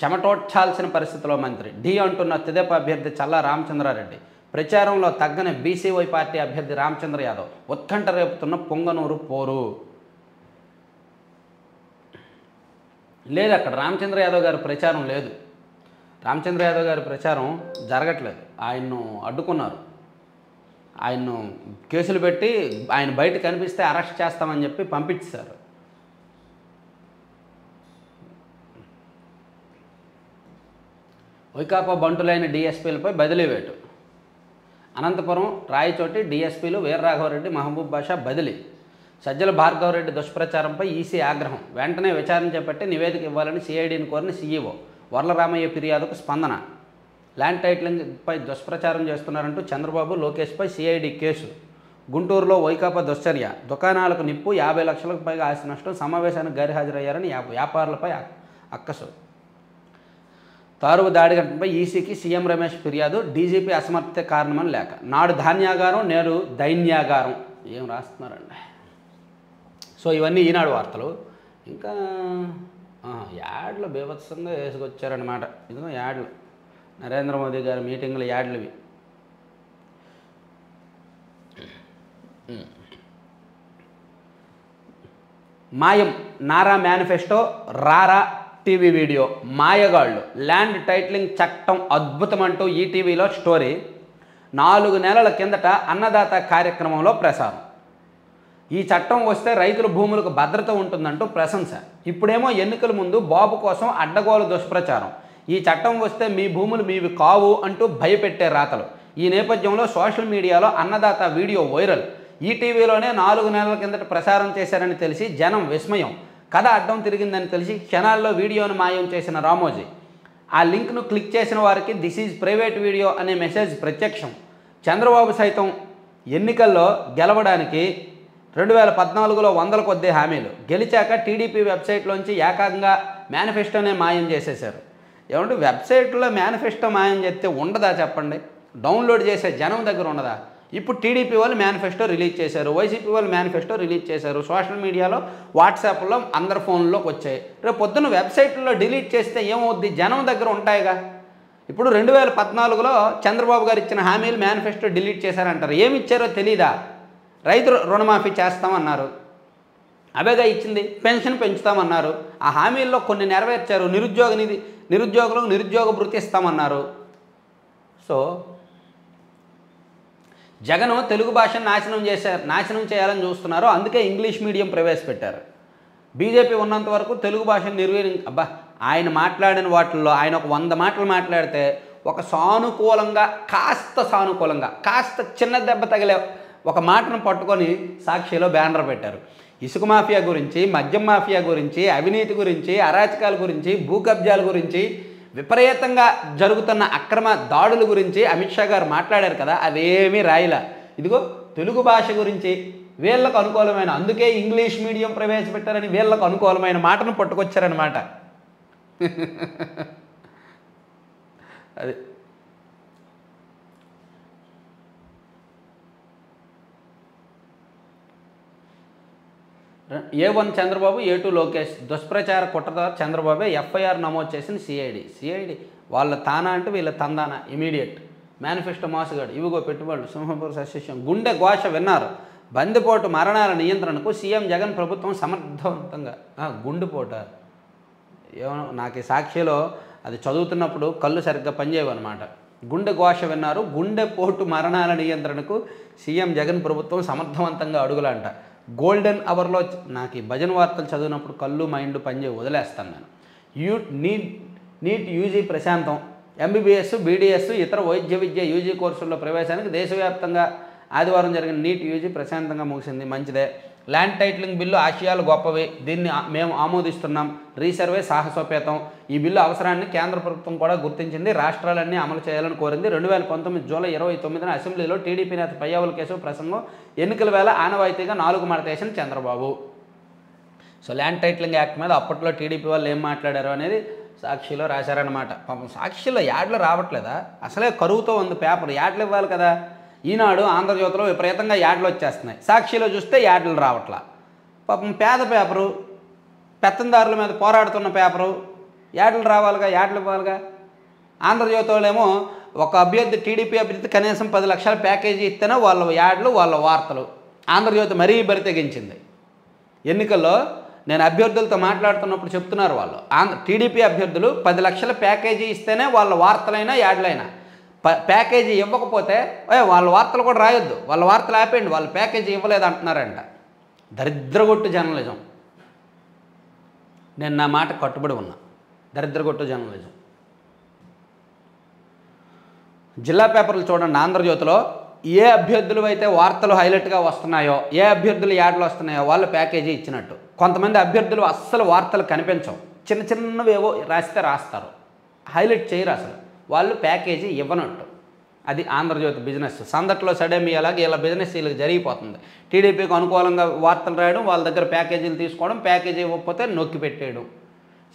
చెమటోడ్చాల్సిన పరిస్థితిలో మంత్రి ఢీ అంటున్న తెదేపా అభ్యర్థి చల్లా రామచంద్రారెడ్డి, ప్రచారంలో తగ్గని బీసీవై పార్టీ అభ్యర్థి రామచంద్ర యాదవ్, ఉత్కంఠ రేపుతున్న పొంగనూరు పోరు. లేదు, అక్కడ రామచంద్ర యాదవ్ గారి ప్రచారం లేదు. రామచంద్ర యాదవ్ గారి ప్రచారం జరగట్లేదు. ఆయన్ను అడ్డుకున్నారు. ఆయన్ను కేసులు పెట్టి ఆయన బయట కనిపిస్తే అరెస్ట్ చేస్తామని చెప్పి పంపించారు. వైకాపా బంటులైన డీఎస్పీలపై బదిలీ వేటు, అనంతపురం రాయచోటి డీఎస్పీలు వీర్రాఘవరెడ్డి, మహబూబ్ బాషా బదిలీ, సజ్జల భార్గవరెడ్డి దుష్ప్రచారంపై ఈసీ ఆగ్రహం, వెంటనే విచారణ చేపట్టి నివేదిక ఇవ్వాలని సిఐడిని కోరిన సీఈఓ, వర్లరామయ్య ఫిర్యాదుకు స్పందన, ల్యాండ్ టైటిలింగ్పై దుష్ప్రచారం చేస్తున్నారంటూ చంద్రబాబు లోకేష్పై సిఐడి కేసు, గుంటూరులో వైకాపా దుశ్చర్య, దుకాణాలకు నిప్పు, 50 లక్షలకు పైగా ఆస్తి నష్టం, సమావేశానికి గైర్హాజరయ్యారని వ్యాపారులపై అక్కసు, తారువు దాడి ఘటనపై ఈసీకి సీఎం రమేష్ ఫిర్యాదు, డీజీపీ అసమర్థత కారణమని లేక, నాడు ధాన్యాగారం నేడు దైన్యాగారం. ఏం రాస్తున్నారండి. సో ఇవన్నీ ఈనాడు వార్తలు. ఇంకా యాడ్లు బీభత్సంగా వేసుకొచ్చారనమాట. ఇదిగో యాడ్లు, నరేంద్ర మోదీ గారి మీటింగ్ల యాడ్లు ఇవి. మాయం నారా మేనిఫెస్టో, రారా టీవీ వీడియో, మాయగాళ్ళు, ల్యాండ్ టైటిలింగ్ చట్టం అద్భుతమంటూ ఈటీవీలో స్టోరీ, 4 నెలల కిందట అన్నదాత కార్యక్రమంలో ప్రసారం. ఈ చట్టం వస్తే రైతుల భూములకు భద్రత ఉంటుందంటూ ప్రశంస. ఇప్పుడేమో ఎన్నికల ముందు బాబు కోసం అడ్డగోలు దుష్ప్రచారం. ఈ చట్టం వస్తే మీ భూములు మీవి కావు అంటూ భయపెట్టే రాతలు. ఈ నేపథ్యంలో సోషల్ మీడియాలో అన్నదాత వీడియో వైరల్. ఈటీవీలోనే 4 నెలల కిందట ప్రసారం చేశారని తెలిసి జనం విస్మయం. కథ అడ్డం తిరిగిందని తెలిసి క్షణాల్లో వీడియోను మాయం చేసిన రామోజీ. ఆ లింక్ను క్లిక్ చేసిన వారికి దిస్ ఈజ్ ప్రైవేట్ వీడియో అనే మెసేజ్ ప్రత్యక్షం. చంద్రబాబు సైతం ఎన్నికల్లో గెలవడానికి 2014లో 100 కొద్ది హామీలు, గెలిచాక టీడీపీ వెబ్సైట్లోంచి ఏకంగా మేనిఫెస్టోనే మాయం చేసేశారు. ఏమంటే వెబ్సైట్లో మేనిఫెస్టో మాయం చేస్తే ఉండదా చెప్పండి? డౌన్లోడ్ చేసే జనం దగ్గర ఉండదా? ఇప్పుడు టీడీపీ వాళ్ళు మేనిఫెస్టో రిలీజ్ చేశారు, వైసీపీ వాళ్ళు మేనిఫెస్టో రిలీజ్ చేశారు, సోషల్ మీడియాలో వాట్సాప్లో అందరి ఫోన్లోకి వచ్చాయి. రేపు పొద్దున్న వెబ్సైట్లో డిలీట్ చేస్తే ఏమవుద్ది? జనం దగ్గర ఉంటాయిగా. ఇప్పుడు 2014లో చంద్రబాబు గారు ఇచ్చిన హామీలు మేనిఫెస్టో డిలీట్ చేశారంటారు. ఏమి ఇచ్చారో తెలీదా? రైతు రుణమాఫీ చేస్తామన్నారు, అవేగా ఇచ్చింది. పెన్షన్ పెంచుతామన్నారు, ఆ హామీల్లో కొన్ని నెరవేర్చారు. నిరుద్యోగులకు నిరుద్యోగ భృతి ఇస్తామన్నారు. సో జగన్ తెలుగు భాషను నాశనం చేయాలని చూస్తున్నారు. అందుకే ఇంగ్లీష్ మీడియం ప్రవేశపెట్టారు. బీజేపీ ఉన్నంత వరకు తెలుగు భాషను ఆయన మాట్లాడిన వాటిల్లో ఆయన ఒక 100 మాటలు మాట్లాడితే ఒక సానుకూలంగా కాస్త చిన్న దెబ్బ తగిలే ఒక మాటను పట్టుకొని సాక్షిలో బ్యానర్ పెట్టారు. ఇసుక మాఫియా గురించి, మద్యం మాఫియా గురించి, అవినీతి గురించి, అరాచకాల గురించి, భూ కబ్జాల గురించి, విపరీతంగా జరుగుతున్న అక్రమ దాడుల గురించి అమిత్ షా గారు మాట్లాడారు కదా, అవేమీ రాయలా. ఇదిగో తెలుగు భాష గురించి వీళ్ళకు అనుకూలమైన, అందుకే ఇంగ్లీష్ మీడియం ప్రవేశపెట్టారని వీళ్ళకు అనుకూలమైన మాటను పట్టుకొచ్చారనమాట. అది A1 చంద్రబాబు, A2 లోకేష్ దుష్ప్రచార కుట్రతో చంద్రబాబే ఎఫ్ఐఆర్ నమోదు చేసిన సిఐడి. వాళ్ళ తానా అంటే వీళ్ళ తందానా. ఇమీడియట్ మేనిఫెస్టో మోసగాడు. ఇవిగో పెట్టుబడులు, సింహపూర్ సస్యశం, గుండె ఘోష విన్నారు. బందిపోటు మరణాల నియంత్రణకు సీఎం జగన్ ప్రభుత్వం సమర్థవంతంగా. గుండెపోట ఏమో నాకు ఈ సాక్షిలో అది చదువుతున్నప్పుడు కళ్ళు సరిగ్గా పనిచేయవన్నమాట. గుండె ఘోష విన్నారు. గుండెపోటు మరణాల నియంత్రణకు సీఎం జగన్ ప్రభుత్వం సమర్థవంతంగా అడుగులంట. గోల్డెన్ అవర్లో నాకు ఈ భజన వార్తలు చదివినప్పుడు కళ్ళు మైండ్ పనిచేయి వదిలేస్తాను నేను. నీట్ యూజీ ప్రశాంతం. ఎంబీబీఎస్, బీడీఎస్, ఇతర వైద్య విద్య యూజీ కోర్సుల్లో ప్రవేశానికి దేశవ్యాప్తంగా ఆదివారం జరిగిన నీట్ యూజీ ప్రశాంతంగా ముగిసింది. మంచిదే. ల్యాండ్ టైటిలింగ్ బిల్లు ఆశయాలు గొప్పవి, దీన్ని మేము ఆమోదిస్తున్నాం. రీసర్వే సాహసోపేతం. ఈ బిల్లు అవసరాన్ని కేంద్ర ప్రభుత్వం కూడా గుర్తించింది, రాష్ట్రాలన్నీ అమలు చేయాలని కోరింది. 2019 జూలై 29న అసెంబ్లీలో టీడీపీ నేత పయ్యావుల కేశవ్ ప్రసంగం. ఎన్నికల వేళ ఆనవాయితీగా 4 మడతేసిన Chandrababu. So land titling act మీద అప్పట్లో టీడీపీ వాళ్ళు ఏం మాట్లాడారు అనేది సాక్షిలో రాశారనమాట. పాపం సాక్షిలో యాడ్లు రావట్లేదా? అసలే కరువుతో ఉంది పేపర్, యాడ్లు ఇవ్వాలి కదా. ఈనాడు, ఆంధ్రజ్యోతిలో విపరీతంగా యాడ్లు వచ్చేస్తున్నాయి. సాక్షిలో చూస్తే యాడ్లు రావట్లా. పాపం పేద పేపరు, పెత్తందారుల మీద పోరాడుతున్న పేపరు, యాడ్లు రావాలిగా, యాడ్లు ఇవ్వాలిగా. ఆంధ్రజ్యోతి వాళ్ళేమో ఒక అభ్యర్థి, టీడీపీ అభ్యర్థి కనీసం 10 లక్షల ప్యాకేజీ ఇస్తేనే వాళ్ళ యాడ్లు, వాళ్ళ వార్తలు. ఆంధ్రజ్యోతి మరీ బరితెగించింది. ఎన్నికల్లో నేను అభ్యర్థులతో మాట్లాడుతున్నప్పుడు చెప్తున్నారు వాళ్ళు, టీడీపీ అభ్యర్థులు 10 లక్షల ప్యాకేజీ ఇస్తేనే వాళ్ళ వార్తలైనా యాడ్లైనా, ప్యాకేజీ ఇవ్వకపోతే వాళ్ళ వార్తలు కూడా రాయొద్దు, వాళ్ళ వార్తలు ఆపేయండి, వాళ్ళు ప్యాకేజీ ఇవ్వలేదు అంటున్నారంట. దరిద్రగొట్టు జర్నలిజం. నేను నా మాట కట్టుబడి ఉన్నా. దరిద్రగొట్టు జర్నలిజం. జిల్లా పేపర్లు చూడండి. ఆంధ్రజ్యోతిలో ఏ అభ్యర్థులు అయితే వార్తలు హైలైట్గా వస్తున్నాయో, ఏ అభ్యర్థులు యాడ్లు వస్తున్నాయో వాళ్ళు ప్యాకేజీ ఇచ్చినట్టు. కొంతమంది అభ్యర్థులు అస్సలు వార్తలు కనిపించవు, చిన్న చిన్నవి ఏవో రాస్తే రాస్తారు, హైలైట్ చేయరు, అసలు వాళ్ళు ప్యాకేజీ ఇవ్వనట్టు. అది ఆంధ్రజ్యోతి బిజినెస్. సందట్లో సడేమి అలాగే ఇలా బిజినెస్ వీళ్ళకి జరిగిపోతుంది. టీడీపీకి అనుకూలంగా వార్తలు రాయడం, వాళ్ళ దగ్గర ప్యాకేజీలు తీసుకోవడం, ప్యాకేజీ ఇవ్వకపోతే నొక్కి పెట్టేయడం.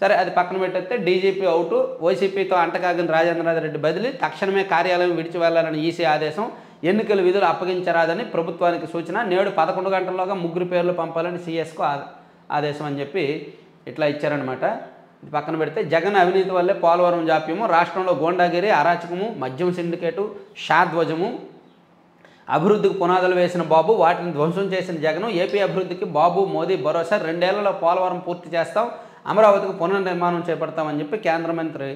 సరే, అది పక్కన పెట్టేస్తే డీజీపీ అవుటు, వైసీపీతో అంటకాగిన రాజేంద్రనాథ్ రెడ్డి బదిలీ, తక్షణమే కార్యాలయం విడిచి వెళ్లాలని ఈసీ ఆదేశం, ఎన్నికల విధులు అప్పగించరాదని ప్రభుత్వానికి సూచన, నేడు 11 గంటల్లోగా 3 పేర్లు పంపాలని సీఎస్కు ఆదేశం అని చెప్పి ఇట్లా ఇచ్చారనమాట. ఇది పక్కన పెడితే జగన్ అవినీతి వల్లే పోలవరం జాప్యము, రాష్ట్రంలో గోండాగిరి, అరాచకము, మద్యం సిండికేటు, షాధ్వజము, అభివృద్ధికి పునాదులు వేసిన బాబు, వాటిని ధ్వంసం చేసిన జగన్, ఏపీ అభివృద్ధికి బాబు మోదీ భరోసా, 2 ఏళ్లలో పోలవరం పూర్తి చేస్తాం, అమరావతికి పునర్నిర్మాణం చేపడతామని చెప్పి కేంద్ర మంత్రి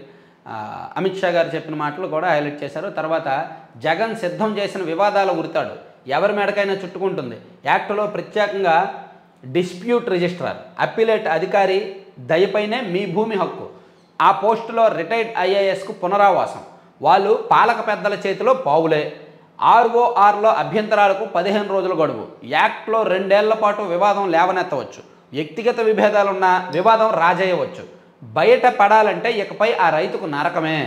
అమిత్ షా గారు చెప్పిన మాటలు కూడా హైలైట్ చేశారు. తర్వాత జగన్ సిద్ధం చేసిన వివాదాల ఉరితాడు ఎవరి మేడకైనా చుట్టుకుంటుంది. యాక్టులో ప్రత్యేకంగా డిస్ప్యూట్ రిజిస్ట్రార్, అప్పీలేట్ అధికారి దయపైనే మీ భూమి హక్కు, ఆ పోస్టులో రిటైర్డ్ ఐఏఎస్కు పునరావాసం, వాళ్ళు పాలక పెద్దల చేతిలో పావులే, ఆర్ఓఆర్లో అభ్యంతరాలకు 15 రోజుల గడువు, యాక్ట్లో 2 ఏళ్ల పాటు వివాదం లేవనెత్తవచ్చు, వ్యక్తిగత విభేదాలున్న వివాదం రాజేయవచ్చు, బయట పడాలంటే ఇకపై ఆ రైతుకు నరకమే.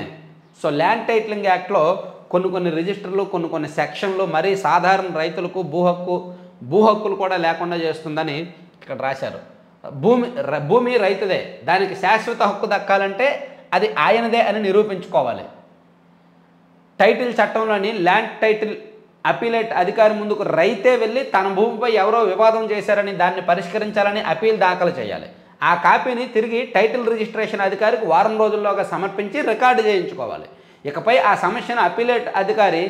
సో ల్యాండ్ టైటిలింగ్ యాక్ట్లో కొన్ని రిజిస్టర్లు, కొన్ని సెక్షన్లు మరీ సాధారణ రైతులకు భూ హక్కులు కూడా లేకుండా చేస్తుందని ఇక్కడ రాశారు. భూమి రైతుదే, దానికి శాశ్వత హక్కు దక్కాలంటే అది ఆయనదే అని నిరూపించుకోవాలి. టైటిల్ చట్టంలోని ల్యాండ్ టైటిల్ అపీలేట్ అధికారి ముందుకు రైతే వెళ్ళి తన భూమిపై ఎవరో వివాదం చేశారని దాన్ని పరిష్కరించాలని అపీల్ దాఖలు చేయాలి. ఆ కాపీని తిరిగి టైటిల్ రిజిస్ట్రేషన్ అధికారికి 1 వారం రోజుల్లోగా సమర్పించి రికార్డు చేయించుకోవాలి. ఇకపై ఆ సమస్యను అపీలేట్ అధికారి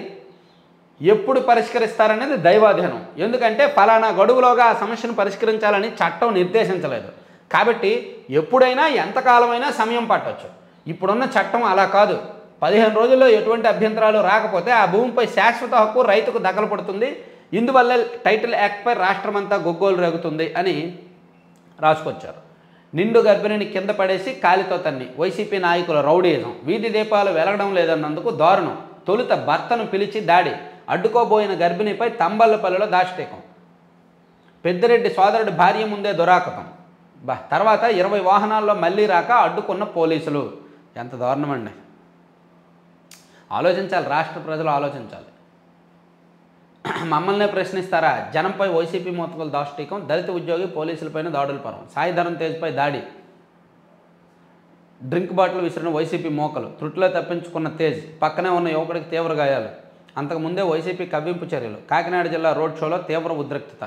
ఎప్పుడు పరిష్కరిస్తారనేది దైవాధీనం. ఎందుకంటే ఫలానా గడువులోగా ఆ సమస్యను పరిష్కరించాలని చట్టం నిర్దేశించలేదు. కాబట్టి ఎప్పుడైనా ఎంతకాలమైనా సమయం పట్టవచ్చు. ఇప్పుడున్న చట్టం అలా కాదు. 15 రోజుల్లో ఎటువంటి అభ్యంతరాలు రాకపోతే ఆ భూమిపై శాశ్వత హక్కు రైతుకు దఖలుపడుతుంది. ఇందువల్ల టైటిల్ యాక్ట్పై రాష్ట్రమంతా గొగ్గోలు రేగుతుంది అని రాసుకొచ్చారు. నిండు గర్భిణిని కింద పడేసి కాలితో తన్ని, వైసీపీ నాయకుల రౌడీజం, వీధి దీపాలు వెలగడం లేదన్నందుకు దారుణం, తొలుత భర్తను పిలిచి దాడి, అడ్డుకోబోయిన గర్భిణిపై తంబళ్లపల్లిలో దాష్టీకం, పెద్దిరెడ్డి సోదరుడి భార్య ముందే దురాకతం, తర్వాత 20 వాహనాల్లో మళ్ళీ రాక అడ్డుకున్న పోలీసులు. ఎంత దారుణం అండి. ఆలోచించాలి, రాష్ట్ర ప్రజలు ఆలోచించాలి. మమ్మల్నే ప్రశ్నిస్తారా? జనంపై వైసీపీ మూతకుల దాష్టీకం, దళిత ఉద్యోగి పోలీసులపైన దాడుల పరం, సాయిధరం తేజ్పై దాడి, డ్రింక్ బాటిల్ విసిరిన వైసీపీ మోకలు, త్రుటిలో తప్పించుకున్న తేజ్, పక్కనే ఉన్న యువకుడికి తీవ్ర గాయాలు, అంతకుముందే వైసీపీ కవ్వింపు చర్యలు, కాకినాడ జిల్లా రోడ్ షోలో తీవ్ర ఉద్రిక్తత.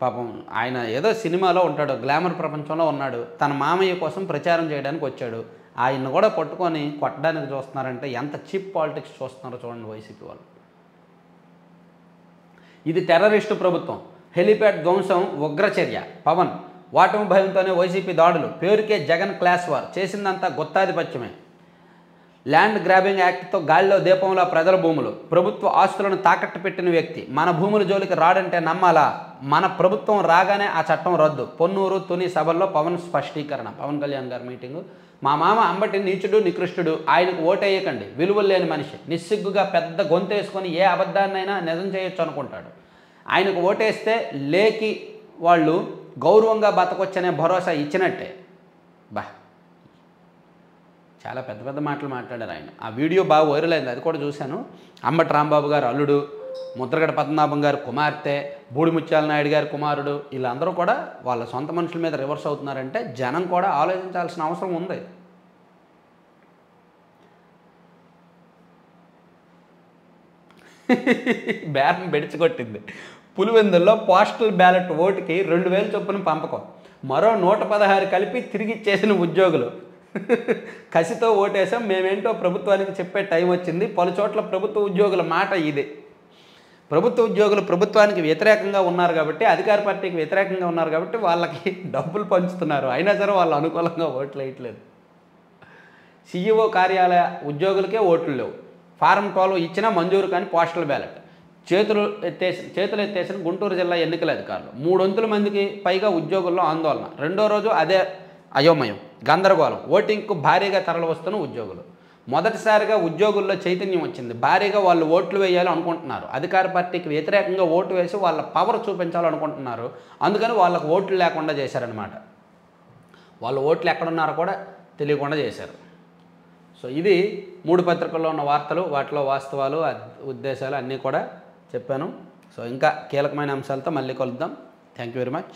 పాపం ఆయన ఏదో సినిమాలో ఉంటాడు, గ్లామర్ ప్రపంచంలో ఉన్నాడు, తన మామయ్య కోసం ప్రచారం చేయడానికి వచ్చాడు, ఆయన్ని కూడా పట్టుకొని కొట్టడానికి చూస్తున్నారంటే ఎంత చీప్ పాలిటిక్స్ చూస్తున్నారో చూడండి వైసీపీ వాళ్ళు. ఇది టెర్రరిస్టు ప్రభుత్వం, హెలిప్యాడ్ ధ్వంసం ఉగ్రచర్య, పవన్ వాటమి భయంతోనే వైసీపీ దాడులు, పేరుకే జగన్ క్లాస్ వార్, చేసిందంతా గుత్తాధిపత్యమే. ల్యాండ్ గ్రాబింగ్ యాక్ట్తో గాలిలో దీపంలో ప్రజల భూములు, ప్రభుత్వ ఆస్తులను తాకట్టు పెట్టిన వ్యక్తి మన భూముల జోలికి రాడంటే నమ్మాలా? మన ప్రభుత్వం రాగానే ఆ చట్టం రద్దు. పొన్నూరు తుని సభల్లో పవన్ స్పష్టీకరణ. పవన్ కళ్యాణ్ గారి మీటింగు. మా మామ అంబటి నీచుడు నికృష్టుడు, ఆయనకు ఓటేయకండి, విలువలు లేని మనిషి, నిస్సిగ్గుగా పెద్ద గొంతేసుకొని ఏ అబద్ధాన్నైనా నిజం చేయొచ్చు అనుకుంటాడు. ఆయనకు ఓటేస్తే లేకి వాళ్ళు గౌరవంగా బతకొచ్చనే భరోసా ఇచ్చినట్టే. బా, చాలా పెద్ద పెద్ద మాటలు మాట్లాడారు ఆయన. ఆ వీడియో బాగా వైరల్ అయింది, అది కూడా చూశాను. అంబటి రాంబాబు గారు అల్లుడు, ముద్రగడ పద్మనాభం గారు కుమార్తె, బూడిముత్యాల నాయుడు గారి కుమారుడు, వీళ్ళందరూ కూడా వాళ్ళ సొంత మనుషుల మీద రివర్స్ అవుతున్నారంటే జనం కూడా ఆలోచించాల్సిన అవసరం ఉంది. బేరం బెడిచికొట్టింది. పులివెందుల్లో పోస్టల్ బ్యాలెట్ ఓటుకి 2000 చొప్పున పంపకం, మరో 116 కలిపి తిరిగి ఇచ్చేసిన ఉద్యోగులు. కసితో ఓటేసాం, మేమేంటో ప్రభుత్వానికి చెప్పే టైం వచ్చింది. పలు చోట్ల ప్రభుత్వ ఉద్యోగుల మాట ఇది. ప్రభుత్వ ఉద్యోగులు ప్రభుత్వానికి వ్యతిరేకంగా ఉన్నారు కాబట్టి, అధికార పార్టీకి వ్యతిరేకంగా ఉన్నారు కాబట్టి వాళ్ళకి డబ్బులు పంచుతున్నారు. అయినా సరే వాళ్ళు అనుకూలంగా ఓట్లు వేయట్లేదు. సీఈఓ కార్యాలయ ఉద్యోగులకే ఓట్లు లేవు. ఫారం 12 ఇచ్చినా మంజూరు కానీ పోస్టల్ బ్యాలెట్. చేతులు ఎత్తేసిన గుంటూరు జిల్లా ఎన్నికల అధికారులు. 300 మందికి పైగా ఉద్యోగుల్లో ఆందోళన. రెండో రోజు అదే అయోమయం, గందరగోళం. ఓటింగ్కు భారీగా తరలి వస్తున్న ఉద్యోగులు. మొదటిసారిగా ఉద్యోగుల్లో చైతన్యం వచ్చింది. భారీగా వాళ్ళు ఓట్లు వేయాలి అనుకుంటున్నారు. అధికార పార్టీకి వ్యతిరేకంగా ఓటు వేసి వాళ్ళ పవర్ చూపించాలనుకుంటున్నారు. అందుకని వాళ్ళకు ఓట్లు లేకుండా చేశారనమాట. వాళ్ళు ఓట్లు ఎక్కడున్నారో కూడా తెలియకుండా చేశారు. సో ఇది 3 పత్రికల్లో ఉన్న వార్తలు, వాటిలో వాస్తవాలు, ఉద్దేశాలు అన్నీ కూడా చెప్పాను. సో ఇంకా కీలకమైన అంశాలతో మళ్ళీ కలుద్దాం. Thank you very much.